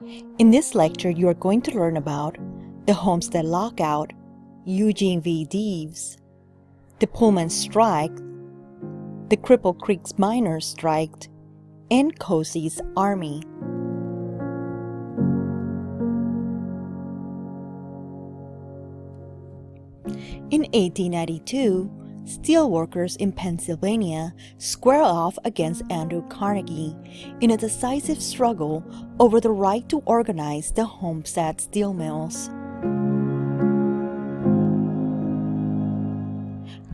In this lecture, you are going to learn about the Homestead Lockout, Eugene V. Deves, the Pullman Strike, the Cripple Creek Miners' Strike, and Cozy's Army. In 1892, steelworkers in Pennsylvania square off against Andrew Carnegie in a decisive struggle over the right to organize the Homestead steel mills.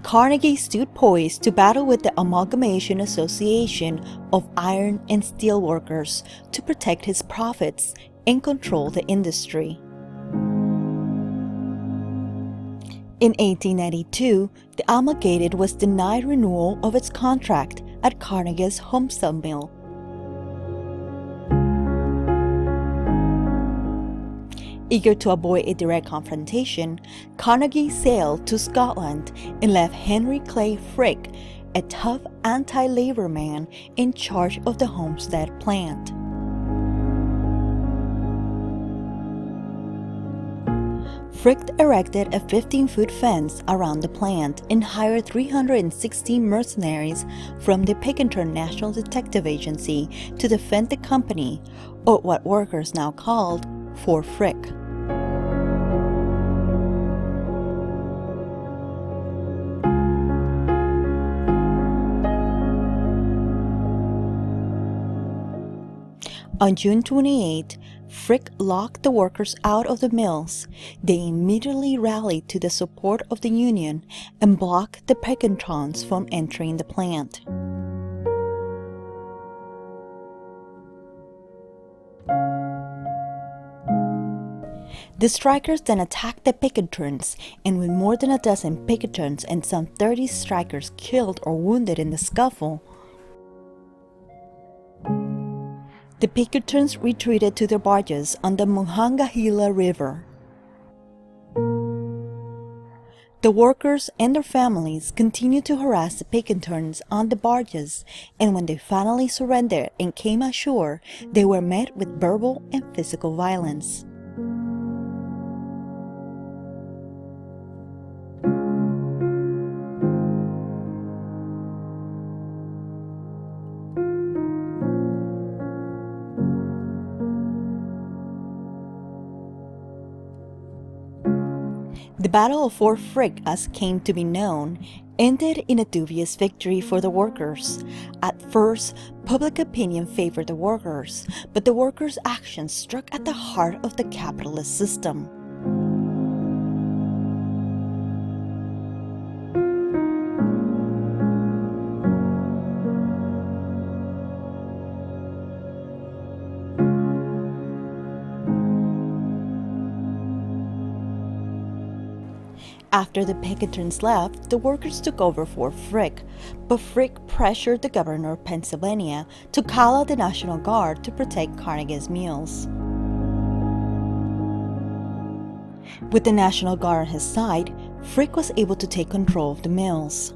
Carnegie stood poised to battle with the Amalgamation Association of Iron and Steel Workers to protect his profits and control the industry. In 1892, the Amalgamated was denied renewal of its contract at Carnegie's Homestead Mill. Eager to avoid a direct confrontation, Carnegie sailed to Scotland and left Henry Clay Frick, a tough anti-labor man, in charge of the Homestead plant. Frick erected a 15-foot fence around the plant and hired 316 mercenaries from the Pickerington National Detective Agency to defend the company, or what workers now called Fort Frick. On June 28, Frick locked the workers out of the mills. They immediately rallied to the support of the Union and blocked the Pickeringtons from entering the plant. The strikers then attacked the Pickeringtons, and with more than a dozen Pickeringtons and some 30 strikers killed or wounded in the scuffle, the Pickeringtons retreated to their barges on the Monongahela River. The workers and their families continued to harass the Pickeringtons on the barges, and when they finally surrendered and came ashore, they were met with verbal and physical violence. The Battle of Fort Frick, as came to be known, ended in a dubious victory for the workers. At first, public opinion favored the workers, but the workers' actions struck at the heart of the capitalist system. After the Pickeringtons left, the workers took over Fort Frick, but Frick pressured the governor of Pennsylvania to call out the National Guard to protect Carnegie's mills. With the National Guard on his side, Frick was able to take control of the mills.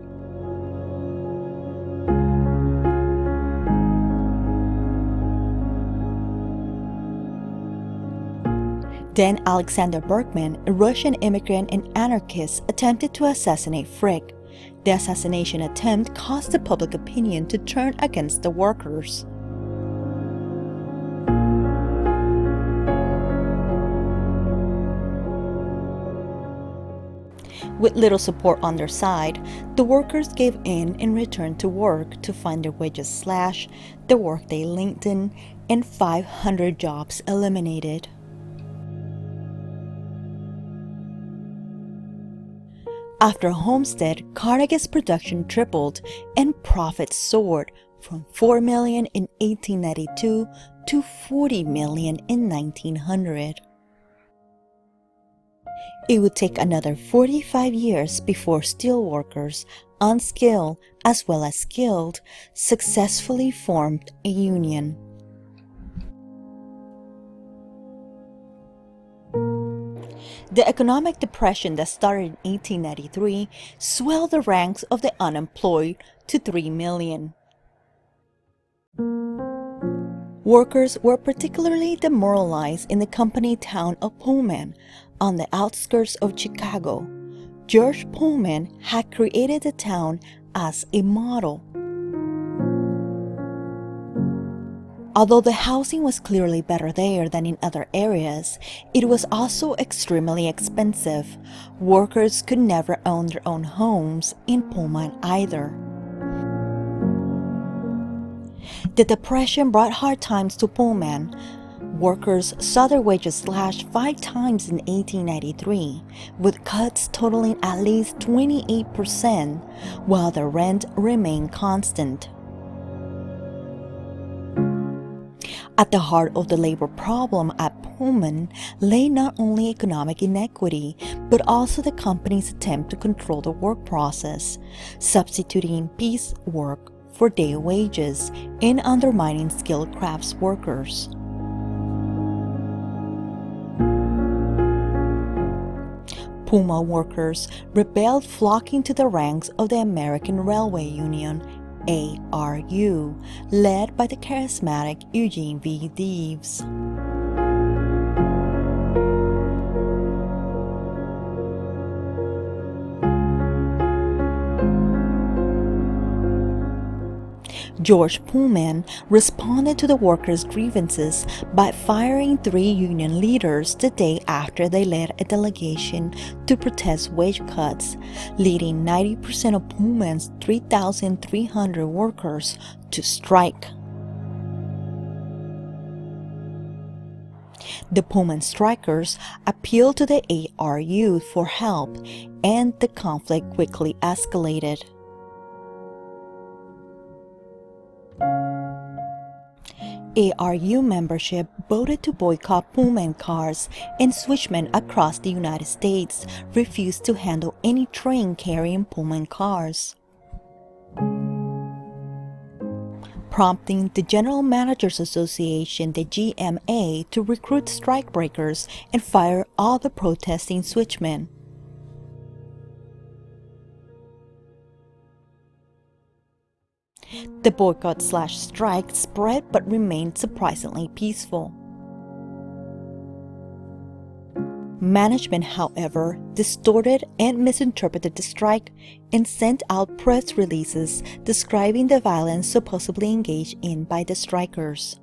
Then Alexander Berkman, a Russian immigrant and anarchist, attempted to assassinate Frick. The assassination attempt caused the public opinion to turn against the workers. With little support on their side, the workers gave in and returned to work to find their wages slashed, the workday lengthened, and 500 jobs eliminated. After Homestead, Carnegie's production tripled and profits soared from $4 million in 1892 to $40 million in 1900. It would take another 45 years before steelworkers, unskilled as well as skilled, successfully formed a union. The economic depression that started in 1893 swelled the ranks of the unemployed to 3 million. workers were particularly demoralized in the company town of Pullman, on the outskirts of Chicago. George Pullman had created the town as a model. Although the housing was clearly better there than in other areas, it was also extremely expensive. Workers could never own their own homes in Pullman either. The Depression brought hard times to Pullman. Workers saw their wages slashed 5 times in 1893, with cuts totaling at least 28%, while the rent remained constant. At the heart of the labor problem at Pullman lay not only economic inequity, but also the company's attempt to control the work process, substituting piece work for day wages and undermining skilled crafts workers. Puma workers rebelled, flocking to the ranks of the American Railway Union, ARU, led by the charismatic Eugene V. Deves. George Pullman responded to the workers' grievances by firing 3 union leaders the day after they led a delegation to protest wage cuts, leading 90% of Pullman's 3,300 workers to strike. The Pullman strikers appealed to the ARU for help, and the conflict quickly escalated. ARU membership voted to boycott Pullman cars, and switchmen across the United States refused to handle any train carrying Pullman cars, prompting the General Managers Association, the GMA, to recruit strikebreakers and fire all the protesting switchmen. The boycott/strike spread but remained surprisingly peaceful. Management, however, distorted and misinterpreted the strike and sent out press releases describing the violence supposedly engaged in by the strikers.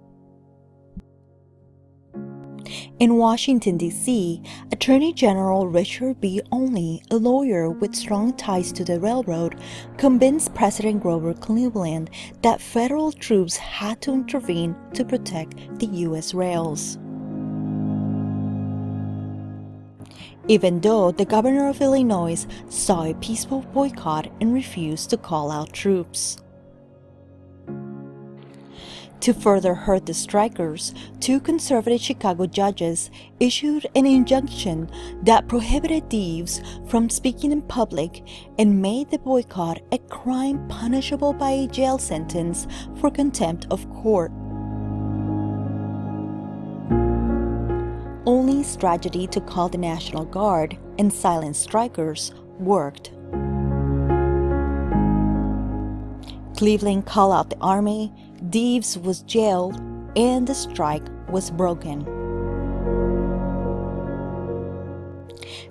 In Washington, D.C., Attorney General Richard B. Olney, a lawyer with strong ties to the railroad, convinced President Grover Cleveland that federal troops had to intervene to protect the U.S. rails. Even though the governor of Illinois saw a peaceful boycott and refused to call out troops. To further hurt the strikers, 2 conservative Chicago judges issued an injunction that prohibited Deves from speaking in public and made the boycott a crime punishable by a jail sentence for contempt of court. Olney's strategy to call the National Guard and silence strikers worked. Cleveland called out the army, Deves was jailed, and the strike was broken.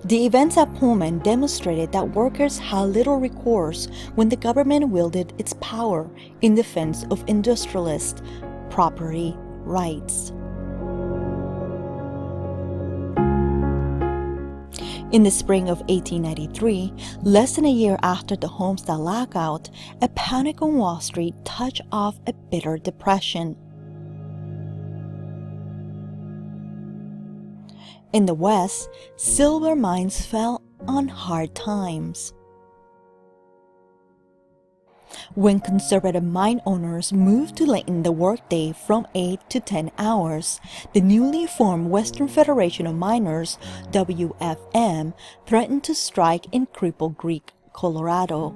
The events at Pullman demonstrated that workers had little recourse when the government wielded its power in defense of industrialist property rights. In the spring of 1893, less than a year after the Homestead lockout, a panic on Wall Street touched off a bitter depression. In the West, silver mines fell on hard times. When conservative mine owners moved to lengthen the workday from 8 to 10 hours, the newly formed Western Federation of Miners, WFM, threatened to strike in Cripple Creek, Colorado.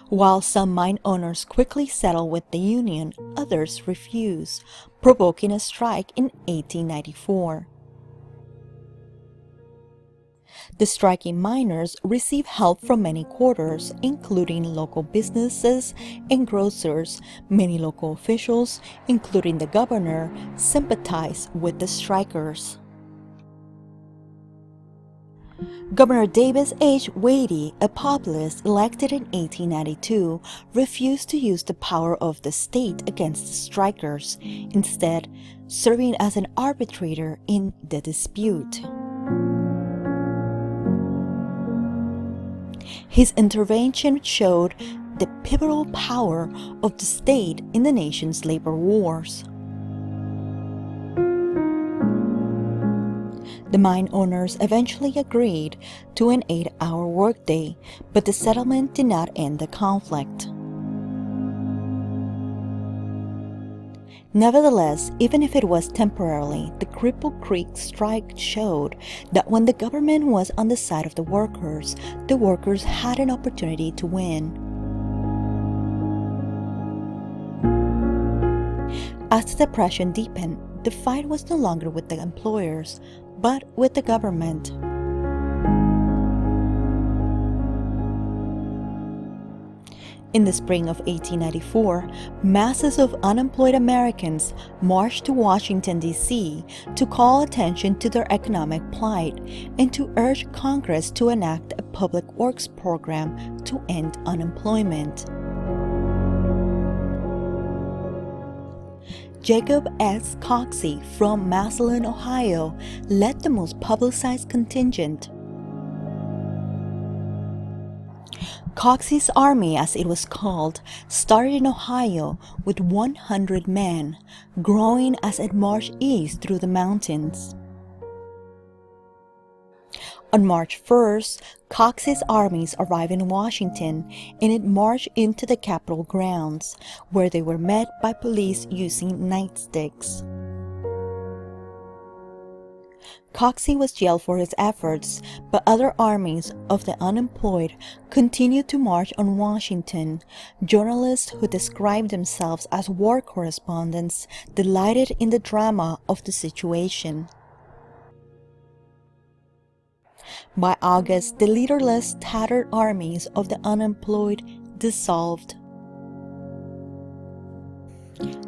While some mine owners quickly settled with the union, others refused, provoking a strike in 1894. The striking miners received help from many quarters, including local businesses and grocers. Many local officials, including the governor, sympathized with the strikers. Governor Davis H. Wade, a populist elected in 1892, refused to use the power of the state against the strikers, instead serving as an arbitrator in the dispute. His intervention showed the pivotal power of the state in the nation's labor wars. The mine owners eventually agreed to an 8-hour workday, but the settlement did not end the conflict. Nevertheless, even if it was temporarily, the Cripple Creek strike showed that when the government was on the side of the workers had an opportunity to win. As the depression deepened, the fight was no longer with the employers, but with the government. In the spring of 1894, masses of unemployed Americans marched to Washington, D.C. to call attention to their economic plight and to urge Congress to enact a public works program to end unemployment. Jacob S. Coxey from Massillon, Ohio, led the most publicized contingent. Coxey's army, as it was called, started in Ohio with 100 men, growing as it marched east through the mountains. On March 1st, Coxey's armies arrived in Washington, and it marched into the Capitol grounds, where they were met by police using nightsticks. Coxey was jailed for his efforts, but other armies of the unemployed continued to march on Washington. Journalists who described themselves as war correspondents delighted in the drama of the situation. By August, the leaderless, tattered armies of the unemployed dissolved.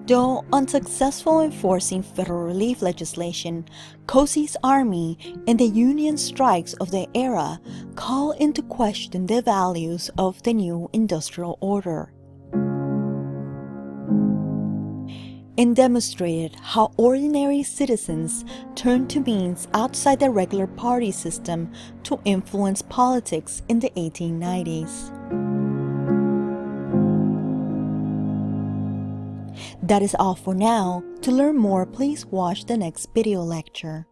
Though unsuccessful in enforcing federal relief legislation, Coxey's army and the union strikes of the era call into question the values of the new industrial order, and demonstrated how ordinary citizens turned to means outside the regular party system to influence politics in the 1890s. That is all for now. To learn more, please watch the next video lecture.